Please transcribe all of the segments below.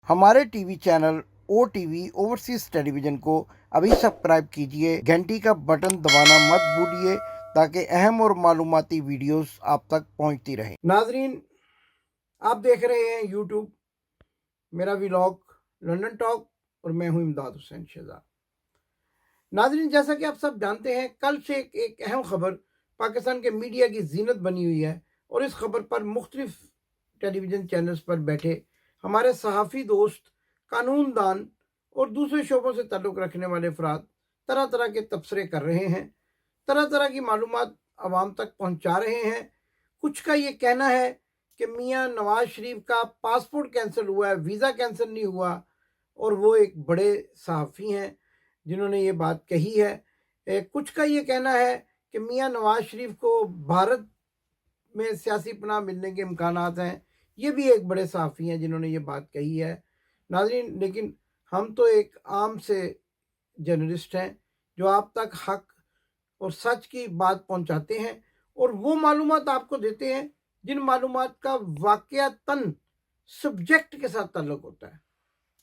हमारे TV channel ओ TV overseas television को अभी सब्सक्राइब कीजिए, घंटी का बटन दबाना मत भूलिए ताकि अहम और मालूमाती वीडियोस आप तक पहुंचती रहें। नाजरीन, आप देख रहे हैं यूट्यूब मेरा व्लॉग लंदन टॉक और मैं हूं इमदाद हुसैन शहजाद। नाजरीन, जैसा कि आप सब जानते हैं, कल से एक अहम खबर पाकिस्तान के मीडिया की जीनत बनी हुई है और इस खबर पर मुख्तलिफ टेलीविज़न चैनल्स पर बैठे हमारे सहाफ़ी दोस्त, कानूनदान और दूसरे शोबों से ताल्लुक़ रखने वाले अफराद तरह तरह के तबसरे कर रहे हैं, तरह तरह की मालूमात आवाम तक पहुँचा रहे हैं। कुछ का ये कहना है कि मियाँ नवाज शरीफ का पासपोर्ट कैंसिल हुआ है, वीज़ा कैंसिल नहीं हुआ, और वो एक बड़े सहाफ़ी हैं जिन्होंने ये बात कही है। कुछ का ये कहना है कि मियाँ नवाज शरीफ को भारत में सियासी पनाह मिलने के इम्कानात हैं। ये भी एक बड़े सहाफ़ी हैं जिन्होंने ये बात कही है। नाज़रीन, लेकिन हम तो एक आम से जर्नलिस्ट हैं जो आप तक हक और सच की बात पहुंचाते हैं और वो मालूमात आपको देते हैं जिन मालूमात का वाक़यातन सब्जेक्ट के साथ ताल्लुक़ होता है,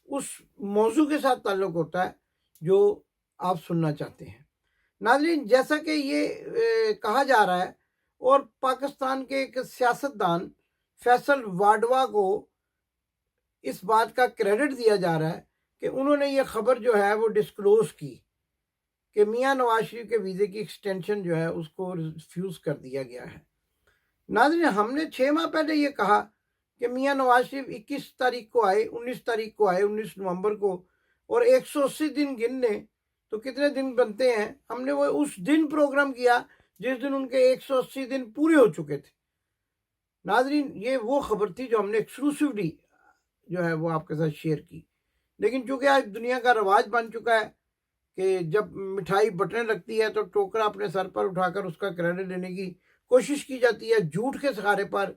उस मौजू के साथ ताल्लुक़ होता है जो आप सुनना चाहते हैं। नाज़रीन, जैसा कि ये कहा जा रहा है और पाकिस्तान के एक सियासतदान फैसल वाडवा को इस बात का क्रेडिट दिया जा रहा है कि उन्होंने ये खबर जो है वो डिस्क्लोज की कि मियाँ नवाज शरीफ के वीज़े की एक्सटेंशन जो है उसको रिफ्यूज़ कर दिया गया है। नाज़रीन, हमने 6 माह पहले ये कहा कि मियाँ नवाज शरीफ 21 तारीख को आए, 19 तारीख को आए, 19 नवंबर को, और 180 दिन गिनने तो कितने दिन बनते हैं। हमने वो उस दिन प्रोग्राम किया जिस दिन उनके 180 दिन पूरे हो चुके थे। नाज़रीन, ये वो खबर थी जो हमने एक्सक्लूसिवली जो है वो आपके साथ शेयर की। लेकिन चूंकि आज दुनिया का रवाज बन चुका है कि जब मिठाई बटने लगती है तो टोकरा अपने सर पर उठाकर उसका क्रेडिट लेने की कोशिश की जाती है, झूठ के सहारे पर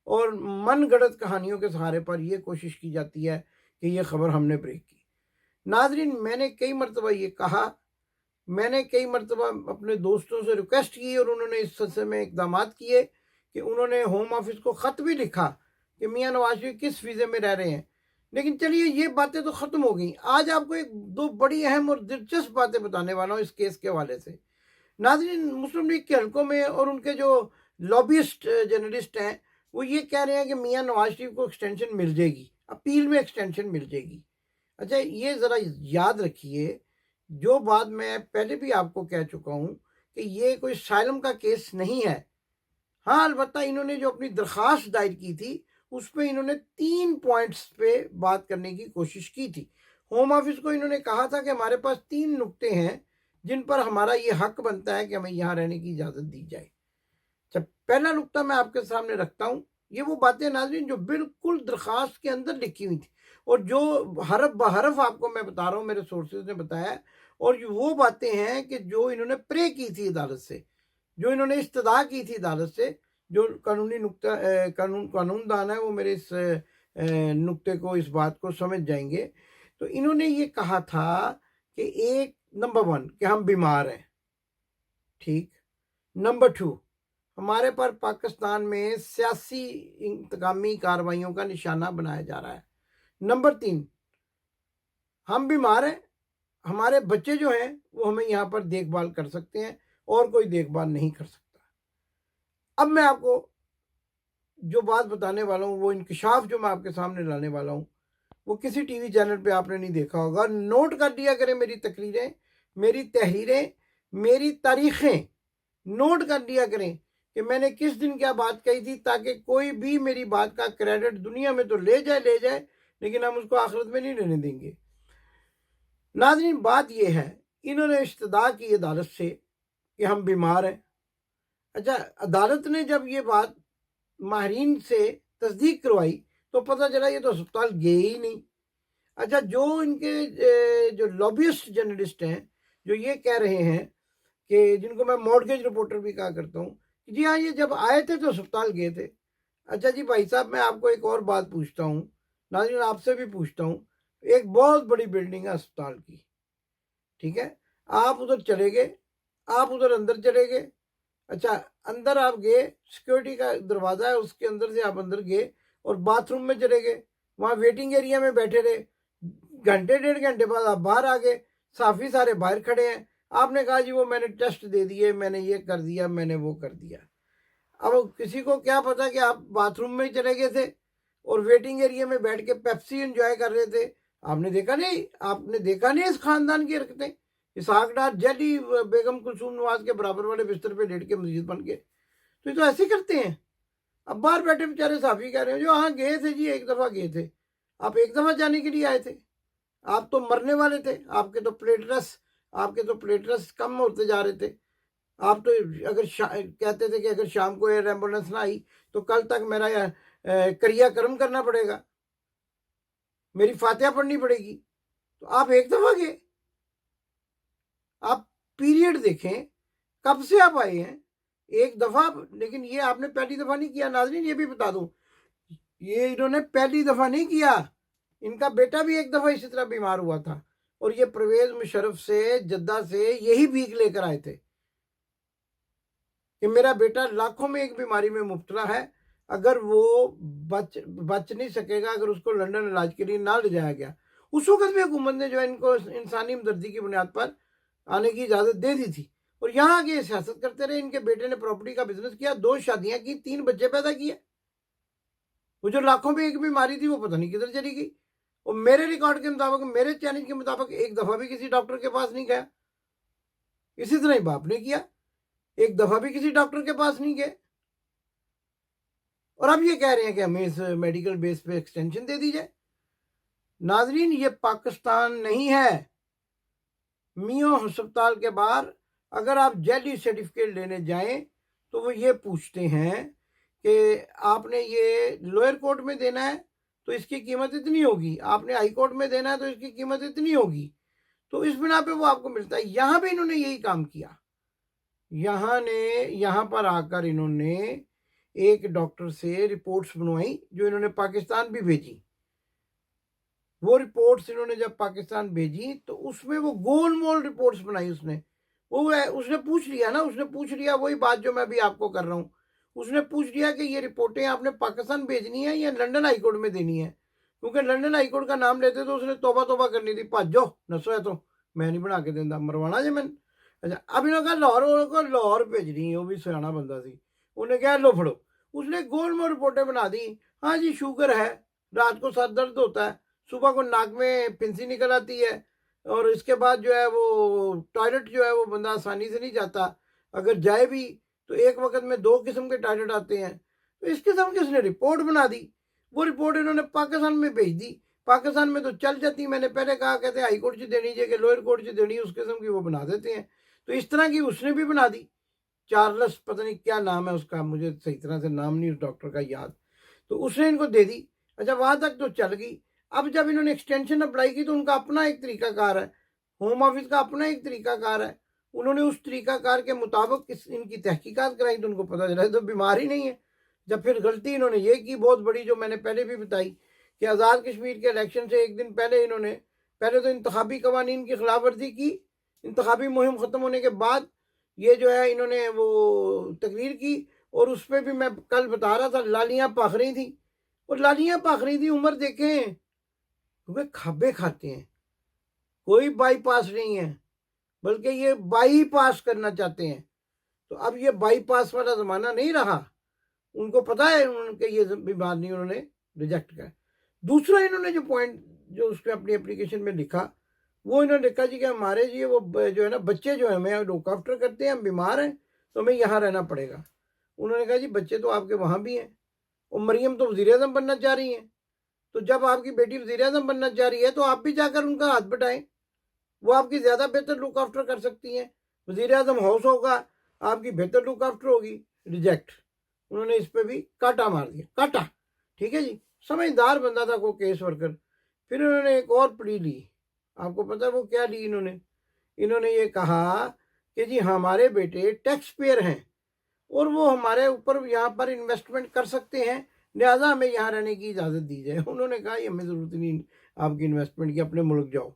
और मन गढ़ंत कहानियों के सहारे पर यह कोशिश की जाती है कि ये खबर हमने ब्रेक की। नाजरीन, मैंने कई मरतबा ये कहा, मैंने कई मरतबा अपने दोस्तों से रिक्वेस्ट की और उन्होंने इस सिलसिले में इक़दाम किए कि उन्होंने होम ऑफिस को ख़त भी लिखा कि मियाँ नवाज शरीफ किस वीज़े में रह रहे हैं। लेकिन चलिए, ये बातें तो ख़त्म हो गई। आज आपको एक दो बड़ी अहम और दिलचस्प बातें बताने वाला हूँ इस केस के हवाले से। नाज़रीन, मुस्लिम लीग के हलकों में और उनके जो लॉबिस्ट जर्नलिस्ट हैं वो ये कह रहे हैं कि मियाँ नवाज शरीफ को एक्सटेंशन मिल जाएगी, अपील में एक्सटेंशन मिल जाएगी। अच्छा, ये ज़रा याद रखिए, जो बात मैं पहले भी आपको कह चुका हूँ कि ये कोई साइलम का केस नहीं है। हाँ, अलबत्ता इन्होंने जो अपनी दरख्वास्त दायर की थी उस पर इन्होंने 3 पॉइंट्स पे बात करने की कोशिश की थी। होम ऑफिस को इन्होंने कहा था कि हमारे पास 3 नुक्ते हैं जिन पर हमारा ये हक बनता है कि हमें यहाँ रहने की इजाज़त दी जाए। जब पहला नुक्ता मैं आपके सामने रखता हूँ, ये वो बातें नाज़रीन जो बिल्कुल दरख्वास्त के अंदर लिखी हुई थी और जो हरफ बहरफ आपको मैं बता रहा हूँ, मेरे सोर्सेज ने बताया, और वो बातें हैं कि जो इन्होंने प्रे की थी अदालत से, जो इन्होंने इस्तदा की थी अदालत से। जो कानूनी नुक्ता कानूनदान है वो मेरे इस नुक्ते को, इस बात को समझ जाएंगे। तो इन्होंने ये कहा था कि एक, नंबर 1 कि हम बीमार हैं, ठीक। नंबर 2, हमारे पर पाकिस्तान में सियासी इंतकामी कार्रवाइयों का निशाना बनाया जा रहा है। नंबर 3, हम बीमार हैं, हमारे बच्चे जो हैं वो हमें यहाँ पर देखभाल कर सकते हैं और कोई देखभाल नहीं कर सकता। अब मैं आपको जो बात बताने वाला हूँ, वो इंकशाफ जो मैं आपके सामने लाने वाला हूँ, वो किसी टीवी चैनल पे आपने नहीं देखा होगा। नोट कर लिया करें मेरी तकरीरें, मेरी तहरीरें, मेरी तारीखें नोट कर लिया करें कि मैंने किस दिन क्या बात कही थी, ताकि कोई भी मेरी बात का क्रेडिट दुनिया में तो ले जाए, लेकिन हम उसको आखिरत में नहीं लेने देंगे। नाज़रीन, बात यह है, इन्होंने इस्तदा की अदालत से कि हम बीमार हैं। अच्छा, अदालत ने जब ये बात माहरीन से तस्दीक करवाई तो पता चला ये तो अस्पताल गए ही नहीं। अच्छा, जो इनके जो लॉबिस्ट जर्नलिस्ट हैं जो ये कह रहे हैं कि जिनको मैं मॉर्गेज रिपोर्टर भी कहा करता हूँ, जी हाँ, ये जब आए थे तो अस्पताल गए थे। अच्छा जी भाई साहब, मैं आपको एक और बात पूछता हूँ, नाज़रीन आपसे भी पूछता हूँ। एक बहुत बड़ी बिल्डिंग है अस्पताल की, ठीक है, आप उधर चले गए, आप उधर अंदर चले गए। अच्छा, अंदर आप गए, सिक्योरिटी का दरवाज़ा है, उसके अंदर से आप अंदर गए और बाथरूम में चले गए, वहाँ वेटिंग एरिया में बैठे रहे, घंटे 1.5 घंटे बाद आप बाहर आ गए, साफी सारे बाहर खड़े हैं, आपने कहा जी वो मैंने टेस्ट दे दिए, मैंने ये कर दिया, मैंने वो कर दिया। अब किसी को क्या पता कि आप बाथरूम में चले गए थे और वेटिंग एरिया में बैठ के पेप्सी एंजॉय कर रहे थे। आपने देखा नहीं इस खानदान की हरकतें। इसहाक डार जैली बेगम कुलसूम नवाज के बराबर वाले बिस्तर पे लेट के मस्जिद बन के, तो ये तो ऐसे करते हैं। अब बाहर बैठे बेचारे साफी कह रहे हैं जो हाँ गए थे जी, एक दफा गए थे। आप एक दफा जाने के लिए आए थे, आप तो मरने वाले थे, आपके तो प्लेटलेट्स कम होते जा रहे थे। आप तो अगर कहते थे कि अगर शाम को एयर एम्बुलेंस ना आई तो कल तक मेरा क्रिया कर्म करना पड़ेगा, मेरी फातिहा पढ़नी पड़ेगी। तो आप एक दफा गए। आप पीरियड देखें, कब से आप आए हैं, एक दफा। लेकिन ये आपने पहली दफा नहीं किया नाज़रीन, ये भी बता दूं, ये इन्होंने पहली दफा नहीं किया। इनका बेटा भी एक दफा इसी तरह बीमार हुआ था और ये परवेज मुशर्रफ से जद्दा से यही भीख लेकर आए थे कि मेरा बेटा लाखों में एक बीमारी में मुब्तला है, अगर वो बच नहीं सकेगा, अगर उसको लंदन इलाज के लिए ना ले जाया गया। उस वक्त भी हुकूमत ने जो है इनको इंसानी हमदर्दी की बुनियाद पर आने की इजाज़त दे दी थी और यहाँ आगे सियासत करते रहे। इनके बेटे ने प्रॉपर्टी का बिजनेस किया, 2 शादियां की, 3 बच्चे पैदा किए। वो जो लाखों में एक बीमारी थी वो पता नहीं किधर चली गई। और मेरे रिकॉर्ड के मुताबिक, मेरे चैलेंज के मुताबिक एक दफा भी किसी डॉक्टर के पास नहीं गया। इसी तरह ही बाप ने किया, एक दफा भी किसी डॉक्टर के पास नहीं गए। और अब ये कह रहे हैं कि हमें इस मेडिकल बेस पे एक्सटेंशन दे दी जाए। नाजरीन, ये पाकिस्तान नहीं है। मियो अस्पताल के बाहर अगर आप जैली सर्टिफिकेट लेने जाएं तो वो ये पूछते हैं कि आपने ये लोअर कोर्ट में देना है तो इसकी कीमत इतनी होगी, आपने हाई कोर्ट में देना है तो इसकी कीमत इतनी होगी। तो इस बिना पे वो आपको मिलता है। यहाँ पे इन्होंने यही काम किया। यहाँ पर आकर इन्होंने एक डॉक्टर से रिपोर्ट्स बनवाई जो इन्होंने पाकिस्तान भी भेजी। वो रिपोर्ट्स इन्होंने जब पाकिस्तान भेजी तो उसमें वो गोल मोल रिपोर्ट्स बनाई उसने पूछ लिया वही बात जो मैं भी आपको कर रहा हूँ। उसने पूछ लिया कि ये रिपोर्टें आपने पाकिस्तान भेजनी है या लंदन हाई कोर्ट में देनी है, क्योंकि लंदन हाई कोर्ट का नाम लेते तो उसने तोबा करनी थी, भाजो नसो है तो मैं नहीं बना के देंदा, मरवाना जी मैंने। अच्छा, अब इन्होंने कहा लाहौर भेजनी है, वो भी सियाना बंदा सी, उन्हें कहा लो फड़ो। उसने गोल मोल रिपोर्टें बना दी। हाँ जी, शुगर है, रात को सर दर्द होता है, सुबह को नाक में फिंसी निकल आती है और इसके बाद जो है वो टॉयलेट जो है वो बंदा आसानी से नहीं जाता, अगर जाए भी तो एक वक्त में 2 किस्म के टॉयलेट आते हैं। तो इस किस्म की उसने रिपोर्ट बना दी। वो रिपोर्ट इन्होंने पाकिस्तान में भेज दी। पाकिस्तान में तो चल जाती, मैंने पहले कहा, कहते हाई कोर्ट से देनी चाहिए, लोअर कोर्ट से देनी, उस किस्म की वो बना देते हैं। तो इस तरह की उसने भी बना दी। चार्ल्स पता नहीं क्या नाम है उसका, मुझे सही तरह से नाम नहीं उस डॉक्टर का याद। तो उसने इनको दे दी। अच्छा, वहां तक तो चल गई। अब जब इन्होंने एक्सटेंशन अप्लाई की तो उनका अपना एक तरीकाकार है, होम ऑफिस का अपना एक तरीकाकार है। उन्होंने उस तरीकाकार के मुताबिक इनकी तहकीकात कराई तो उनको पता चला तो बीमार ही नहीं है। जब फिर गलती इन्होंने ये की बहुत बड़ी, जो मैंने पहले भी बताई कि आज़ाद कश्मीर के इलेक्शन से एक दिन पहले इन्होंने पहले तो इंतखाबी कवानीन की खिलाफ वर्जी की। इंतखाबी मुहिम ख़त्म होने के बाद ये जो है इन्होंने वो तकरीर की और उस पर भी मैं कल बता रहा था, लालियाँ पाख रही थी। और लालियाँ पाख रही थी, उम्र देखें, क्योंकि खाबे खाते हैं, कोई बाईपास नहीं है, बल्कि ये बाईपास करना चाहते हैं। तो अब ये बाईपास वाला ज़माना नहीं रहा। उनको पता है उनके ये बीमार नहीं, उन्होंने रिजेक्ट किया। दूसरा इन्होंने जो पॉइंट जो उसने अपनी एप्लीकेशन में लिखा, वो इन्होंने लिखा जी कि हमारे जी वो जो है ना बच्चे जो है हमें लुक आफ्टर करते हैं, हम बीमार हैं तो हमें यहाँ रहना पड़ेगा। उन्होंने कहा जी बच्चे तो आपके वहाँ भी हैं और मरियम तो वज़ीर आज़म बनना चाह रही हैं, तो जब आपकी बेटी वज़ीर आज़म बनना चाह रही है तो आप भी जाकर उनका हाथ बटाएं, वो आपकी ज़्यादा बेहतर लुक आफ्टर कर सकती हैं। वज़ीर आज़म हाउस होगा, आपकी बेहतर लुक आफ्टर होगी। रिजेक्ट। उन्होंने इस पर भी काटा मार दिया, काटा। ठीक है जी, समझदार बंदा था वो केस वर्कर। फिर उन्होंने एक और प्ली ली, आपको पता है वो क्या ली इन्होंने ये कहा कि जी हमारे बेटे टैक्स पेयर हैं और वो हमारे ऊपर यहाँ पर इन्वेस्टमेंट कर सकते हैं, लिहाजा हमें यहाँ रहने की इजाज़त दी जाए। उन्होंने कहा ये हमें ज़रूरत नहीं आपकी इन्वेस्टमेंट की, अपने मुल्क जाओ।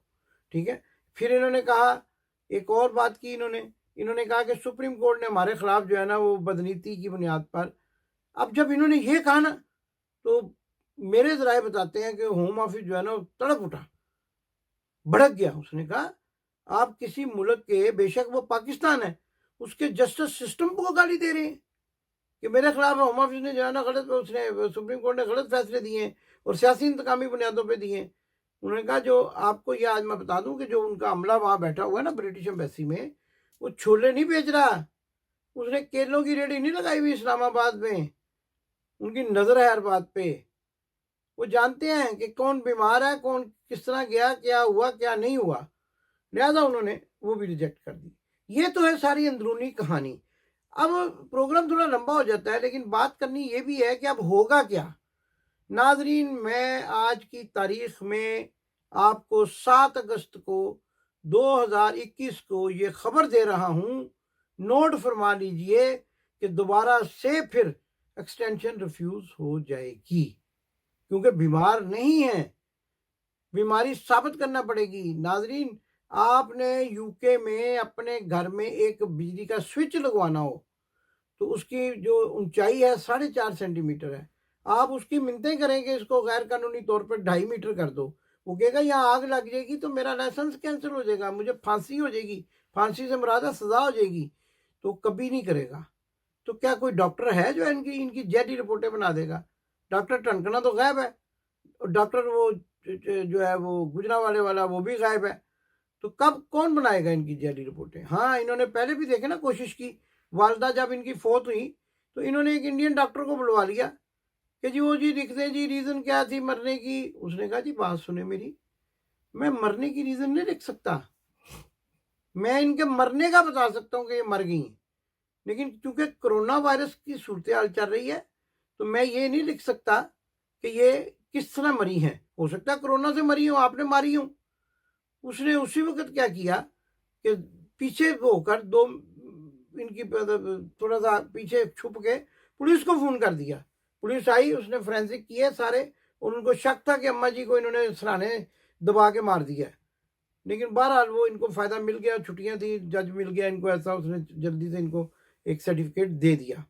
ठीक है। फिर इन्होंने कहा, एक और बात की इन्होंने कहा कि सुप्रीम कोर्ट ने हमारे खिलाफ जो है ना वो बदनीति की बुनियाद पर। अब जब इन्होंने ये कहा ना तो मेरे ज़राए बताते हैं कि होम ऑफिस जो है ना तड़प उठा, भड़क गया। उसने कहा आप किसी मुल्क के, बेशक वो पाकिस्तान है, उसके जस्टिस सिस्टम को गाली दे रहे हैं कि मेरे खिलाफ होम ऑफिस ने जो है ना गलत, उसने सुप्रीम कोर्ट ने गलत फैसले दिए हैं और सियासी इंतकामी बुनियादों पे दिए हैं। उन्होंने कहा जो आपको ये आज मैं बता दूं कि जो उनका अमला वहाँ बैठा हुआ है ना ब्रिटिश एम्बेसी में, वो छोले नहीं बेच रहा, उसने केलों की रेडी नहीं लगाई हुई इस्लामाबाद में। उनकी नज़र है हर बात पे, वो जानते हैं कि कौन बीमार है, कौन किस तरह गया, क्या हुआ क्या नहीं हुआ, लिहाजा उन्होंने वो भी रिजेक्ट कर दी। ये तो है सारी अंदरूनी कहानी। अब प्रोग्राम थोड़ा लंबा हो जाता है, लेकिन बात करनी ये भी है कि अब होगा क्या। नाजरीन, मैं आज की तारीख में आपको 7 अगस्त को 2021 को ये खबर दे रहा हूँ, नोट फरमा लीजिए कि दोबारा से फिर एक्सटेंशन रिफ्यूज हो जाएगी, क्योंकि बीमार नहीं है, बीमारी साबित करना पड़ेगी। नाजरीन, आपने यूके में अपने घर में एक बिजली का स्विच लगवाना हो तो उसकी जो ऊंचाई है 4.5 सेंटीमीटर है, आप उसकी मिन्नतें करें कि इसको गैर कानूनी तौर पर 2.5 मीटर कर दो, वो कहेगा यहाँ आग लग जाएगी तो मेरा लाइसेंस कैंसिल हो जाएगा, मुझे फांसी हो जाएगी, फांसी से मुराद सजा हो जाएगी, तो कभी नहीं करेगा। तो क्या कोई डॉक्टर है जो इनकी इनकी जेडी रिपोर्टें बना देगा? डॉक्टर टनकना तो गायब है, और डॉक्टर वो जो है वो गुजरांवाले वाला वो भी गायब है, तो कब कौन बनाएगा इनकी जेडी रिपोर्टें? हाँ, इन्होंने पहले भी देखे ना कोशिश की, वालदा जब इनकी फौत हुई तो इन्होंने एक इंडियन डॉक्टर को बुलवा लिया कि जी वो जी लिख दें जी रीज़न क्या थी मरने की। उसने कहा जी बात सुने मेरी, मैं मरने की रीज़न नहीं लिख सकता, मैं इनके मरने का बता सकता हूँ कि ये मर गई, लेकिन क्योंकि कोरोना वायरस की सूरत हाल चल रही है तो मैं ये नहीं लिख सकता कि ये किस तरह मरी हैं। हो सकता है कोरोना से मरी हो, आपने मारी हो। उसने उसी वक्त क्या किया कि पीछे होकर दो इनकी थोड़ा सा पीछे छुप के पुलिस को फोन कर दिया। पुलिस आई, उसने फोरेंसिक किए सारे, और उनको शक था कि अम्मा जी को इन्होंने सराहने दबा के मार दिया, लेकिन बहरहाल वो इनको फायदा मिल गया, छुट्टियां थी, जज मिल गया इनको ऐसा, उसने जल्दी से इनको एक सर्टिफिकेट दे दिया।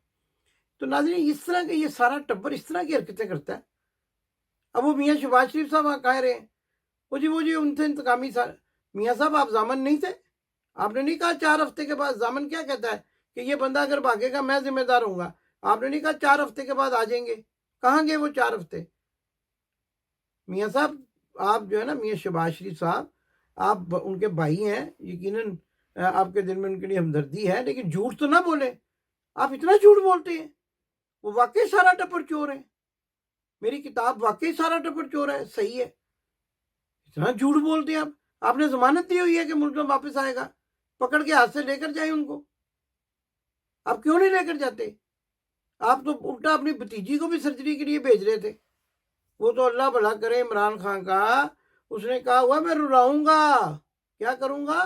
तो नाज़रीन, इस तरह के ये सारा टब्बर इस तरह की हरकतें करता है। अब वो मियाँ शहबाज शरीफ साहब कह रहे हैं वो जी उनसे इंतकामी मियाँ साहब आप जामन नहीं थे, आपने नहीं कहा 4 हफ्ते के बाद? जामन क्या कहता है कि ये बंदा अगर भागेगा मैं जिम्मेदार हूँगा। आपने नहीं कहा 4 हफ्ते के बाद आ जाएंगे? कहाँ गए वो 4 हफ्ते? मियाँ साहब, आप जो है ना मियाँ शहबाज शरीफ साहब, आप उनके भाई हैं, यकीनन आपके दिल में उनके लिए हमदर्दी है, लेकिन झूठ तो ना बोले। आप इतना झूठ बोलते हैं, वो वाकई सारा टप्पर चोर है, मेरी किताब वाकई सारा टप्पर चोर है, सही है, इतना झूठ बोलते हैं आप। आपने जमानत दी हुई है कि मुल्क में वापस आएगा, पकड़ के हाथ से लेकर जाए उनको, आप क्यों नहीं लेकर जाते? आप तो उल्टा अपनी भतीजी को भी सर्जरी के लिए भेज रहे थे। वो तो अल्लाह भला करे इमरान खान का, उसने कहा हुआ मैं रुलाऊंगा, क्या करूंगा?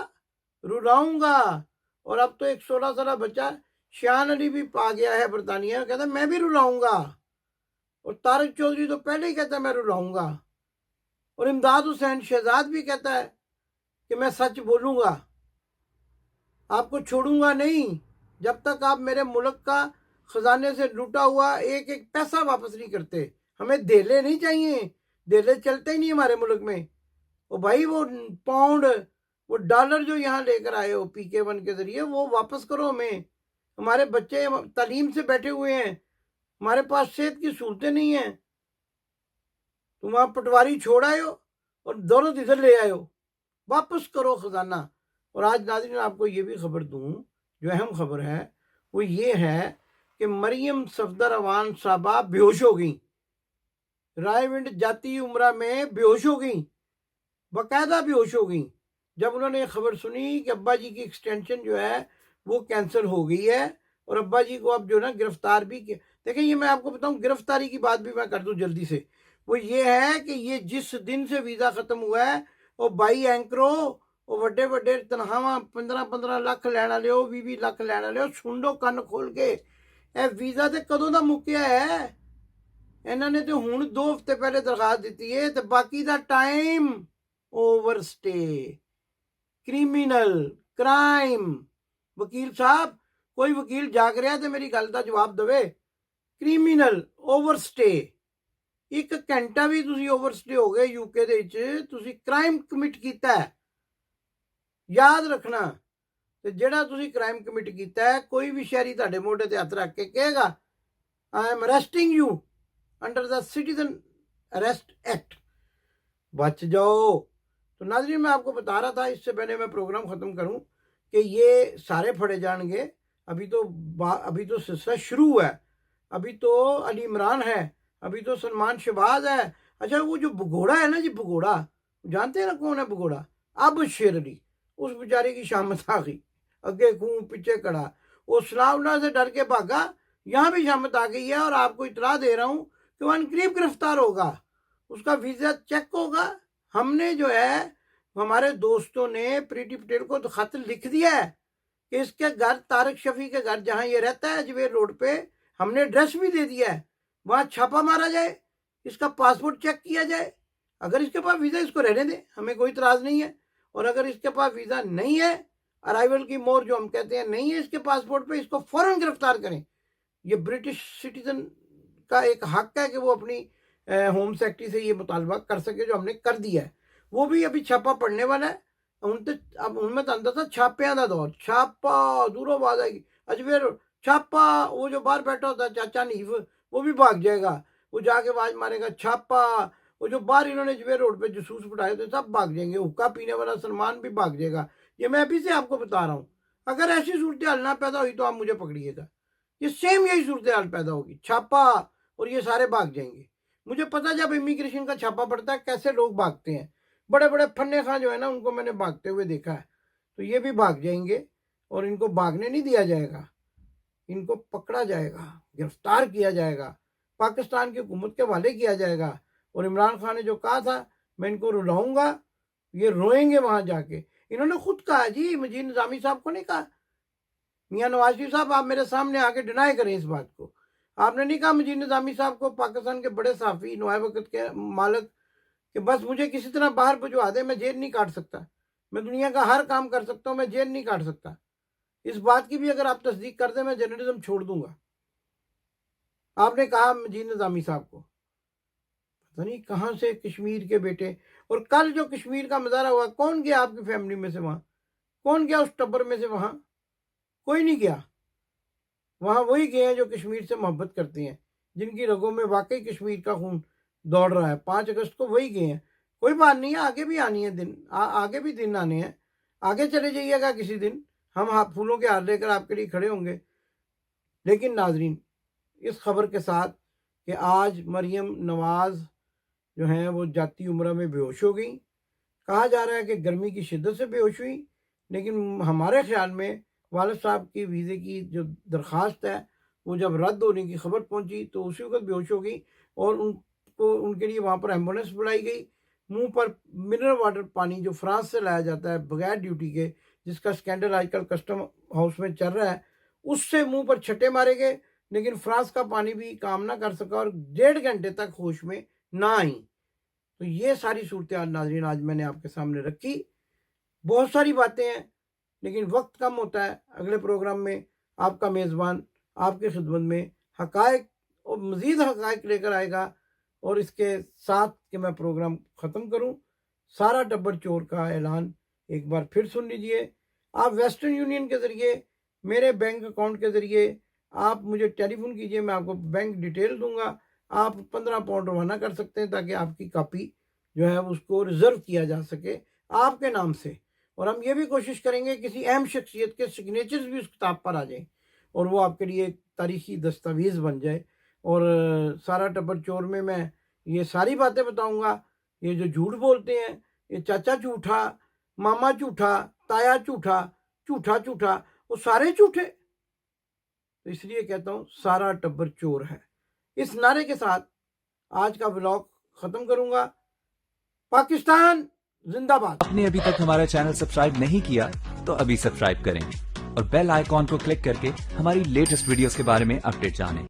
रुलाऊंगा। और अब तो एक 16 साल बच्चा शान अली भी आ गया है बरतानिया, कहता मैं भी रुलाऊंगा। और तारिक चौधरी तो पहले ही कहता मैं रुलाऊंगा। और इमदाद हुसैन शहजाद भी कहता है कि मैं सच बोलूंगा, आपको छोड़ूंगा नहीं जब तक आप मेरे मुल्क का खजाने से लूटा हुआ एक एक पैसा वापस नहीं करते। हमें धेले नहीं चाहिए, धेले चलते ही नहीं हमारे मुल्क में। वो भाई वो पाउंड, वो डॉलर जो यहाँ लेकर आए हो PK1 के जरिए, वो वापस करो हमें। हमारे बच्चे तालीम से बैठे हुए हैं, हमारे पास सेहत की सहूलतें नहीं हैं, तुम वहाँ पटवारी छोड़ आए हो और दौलत इधर ले आए हो, वापस करो खजाना। और आज नाज़रीन आपको ये भी खबर दूँ, जो अहम खबर है वो ये है कि मरियम सफदर अवान साहबा बेहोश हो गई, रायविंड जाती उम्रा में बेहोश हो गई, बाकायदा बेहोश हो गई, जब उन्होंने ये खबर सुनी कि अब्बा जी की एक्सटेंशन जो है वो कैंसिल हो गई है और अब्बा जी को अब जो ना गिरफ्तार भी किया। देखिए, ये मैं आपको बताऊं, गिरफ्तारी की बात भी मैं कर दूं जल्दी से, वो ये है कि ये जिस दिन से वीज़ा ख़त्म हुआ है वो बाई एंकरो वो वड्डे वड्डे तनख्वाहां 15-15 ਲੱਖ ਲੈਣ ਵਾਲੇ हो, 20-20 ਲੱਖ ਲੈਣ ਵਾਲੇ हो, सुन लो ਕੰਨ खोल के, ਇਹ ਵੀਜ਼ਾ ਤੇ ਕਦੋਂ ਦਾ ਮੁੱਕਿਆ ਹੈ? ਇਹਨਾਂ ਨੇ ਤੇ ਹੁਣ 2 ਹਫ਼ਤੇ ਪਹਿਲੇ ਦਰਖਾਸਤ ਦਿੱਤੀ ਹੈ ਤੇ ਬਾਕੀ ਦਾ ਟਾਈਮ ओवरस्टे, क्रिमिनल क्राइम। वकील साहब, कोई वकील जाग रहा है तो मेरी गल का जवाब दवे। क्रिमिनल ओवरस्टे, 1 ਘੰਟਾ ਵੀ ਤੁਸੀਂ ਓਵਰਸਟੇ ਹੋ ਗਏ ਯੂਕੇ ਦੇ ਵਿੱਚ, ਤੁਸੀਂ ਕ੍ਰਾਈਮ ਕਮਿਟ ਕੀਤਾ ਹੈ। ਯਾਦ ਰੱਖਣਾ, ਤੇ ਜਿਹੜਾ ਤੁਸੀਂ ਕ੍ਰਾਈਮ ਕਮਿਟ ਕੀਤਾ ਹੈ, ਕੋਈ ਵੀ ਸ਼ਹਿਰੀ ਤੁਹਾਡੇ ਮੋਢੇ ਤੇ ਹੱਥ ਰੱਖ ਕੇ ਕਹੇਗਾ I am arresting you under the citizen arrest act, बच जाओ। तो नाज़रीन, मैं आपको बता रहा था इससे पहले मैं प्रोग्राम ख़त्म करूं कि ये सारे फड़े जाएंगे। अभी तो सिलसिला शुरू हुआ है, अभी तो अली इमरान है, अभी तो सलमान शहबाज है। अच्छा, वो जो भगोड़ा है ना जी, भगोड़ा जानते हैं ना कौन है भगोड़ा? अब शेर अली, उस बेचारे की शामत आ गई, अगे खूं पीछे कड़ा, वो सलाउना से डर के भागा, यहाँ भी शामत आ गई है। और आपको इतला दे रहा हूँ कि वह करीब गिरफ्तार होगा, उसका वीज़ा चेक होगा। हमने जो है, हमारे दोस्तों ने प्रीति पटेल को खत लिख दिया है कि इसके घर, तारिक शफी के घर जहाँ ये रहता है अजमेर रोड पे, हमने एड्रेस भी दे दिया है, वहाँ छापा मारा जाए, इसका पासपोर्ट चेक किया जाए। अगर इसके पास वीज़ा, इसको रहने दें, हमें कोई इतराज़ नहीं है। और अगर इसके पास वीज़ा नहीं है, अराइवल की मोहर जो हम कहते हैं नहीं है इसके पासपोर्ट पे, इसको फ़ौरन गिरफ्तार करें। ये ब्रिटिश सिटीजन का एक हक है कि वो अपनी होम सेक्रेटरी से ये मुतालबा कर सके, जो हमने कर दिया है। वो भी अभी छापा पड़ने वाला है। अब उनमें तो अंदर था छापियां का दौर, छापा दूरों आवाज आएगी, अजमेर छापा, वो जो बाहर बैठा होता है चाचा नीफ, वो भी भाग जाएगा, वो जाके आवाज मारेगा छापा। वो जो बाहर इन्होंने अजमेर रोड पे जसूस बिठाए थे सब भाग जाएंगे, हुक्का पीने वाला सलमान भी भाग जाएगा। ये मैं अभी से आपको बता रहा हूँ। अगर ऐसी सूरत हाल ना पैदा हुई तो आप मुझे पकड़िएगा, ये सेम यही सूरत हाल पैदा होगी, छापा, और ये सारे भाग जाएंगे। मुझे पता जब इमिग्रेशन का छापा पड़ता है कैसे लोग भागते हैं, बड़े बड़े फन्ने खां जो है ना, उनको मैंने भागते हुए देखा है। तो ये भी भाग जाएंगे और इनको भागने नहीं दिया जाएगा, इनको पकड़ा जाएगा, गिरफ्तार किया जाएगा, पाकिस्तान की हुकूमत के हवाले किया जाएगा। और इमरान खान ने जो कहा था मैं इनको रुलाऊंगा, ये रोएंगे वहां जाके। इन्होंने खुद कहा जी, मजीद निजामी साहब को नहीं कहा। मियाँ नवाज शरीफ साहब, आप मेरे सामने आके डिनाई करें इस बात को। आपने नहीं कहा मजीद निजामी साहब को, पाकिस्तान के बड़े सहाफ़ी, नुआए वक्त के मालिक, कि बस मुझे किसी तरह बाहर भिजवा दे, मैं जेल नहीं काट सकता, मैं दुनिया का हर काम कर सकता हूँ, मैं जेल नहीं काट सकता। इस बात की भी अगर आप तस्दीक कर दें, मैं जर्नलिज्म छोड़ दूंगा। आपने कहा मजीद निजामी साहब को, पता नहीं कहाँ से कश्मीर के बेटे। और कल जो कश्मीर का मुजाहरा हुआ, कौन गया आपकी फैमिली में से वहाँ? कौन गया उस टब्बर में से वहाँ? कोई नहीं गया। वहाँ वही गए हैं जो कश्मीर से मोहब्बत करते हैं, जिनकी रगों में वाकई कश्मीर का खून दौड़ रहा है। 5 अगस्त को वही गए हैं। कोई बात नहीं है, आगे भी आनी है दिन, आगे भी दिन आने हैं, आगे चले जाइएगा किसी दिन, हम फूलों के हार लेकर आपके लिए खड़े होंगे। लेकिन नाजरीन, इस खबर के साथ कि आज मरियम नवाज जो है वो जाती उम्रा में बेहोश हो गई। कहा जा रहा है कि गर्मी की शिद्दत से बेहोश हुई, लेकिन हमारे ख्याल में वालिद साहब की वीज़े की जो दरख्वास्त है वो जब रद्द होने की खबर पहुंची तो उसी वक्त बेहोश हो गई, और उनके लिए वहाँ पर एम्बुलेंस बुलाई गई। मुंह पर मिनरल वाटर पानी जो फ्रांस से लाया जाता है बगैर ड्यूटी के, जिसका स्कैंडल आजकल कस्टम हाउस में चल रहा है, उससे मुंह पर छट्टे मारे गए, लेकिन फ्रांस का पानी भी काम ना कर सका और 1.5 घंटे तक होश में ना आई। तो ये सारी सूरत हाल नाज़रीन आज मैंने आपके सामने रखी। बहुत सारी बातें हैं लेकिन वक्त कम होता है। अगले प्रोग्राम में आपका मेज़बान आपके खिदमत में हक़ाइक़ और मज़ीद हक़ाइक़ लेकर आएगा। और इसके साथ कि मैं प्रोग्राम ख़त्म करूं, सारा टब्बर चोर का ऐलान एक बार फिर सुन लीजिए। आप वेस्टर्न यूनियन के ज़रिए, मेरे बैंक अकाउंट के ज़रिए आप मुझे टेलीफोन कीजिए, मैं आपको बैंक डिटेल दूंगा। आप 15 पाउंड रवाना कर सकते हैं ताकि आपकी कॉपी जो है उसको रिज़र्व किया जा सके आपके नाम से। और हम ये भी कोशिश करेंगे किसी अहम शख्सियत के सिग्नेचर्स भी उस किताब पर आ जाएं और वो आपके लिए तारीख़ी दस्तावेज़ बन जाए। और सारा टब्बर चोर में मैं ये सारी बातें बताऊंगा। ये जो झूठ बोलते हैं, ये चाचा झूठा, मामा झूठा, ताया झूठा, झूठा झूठा, वो सारे झूठे। तो इसलिए कहता हूँ सारा टब्बर चोर है। इस नारे के साथ आज का व्लॉग ख़त्म करूंगा। पाकिस्तान जिंदाबाद। आपने अभी तक हमारा चैनल सब्सक्राइब नहीं किया तो अभी सब्सक्राइब करें और बेल आइकॉन को क्लिक करके हमारी लेटेस्ट वीडियोस के बारे में अपडेट जानें।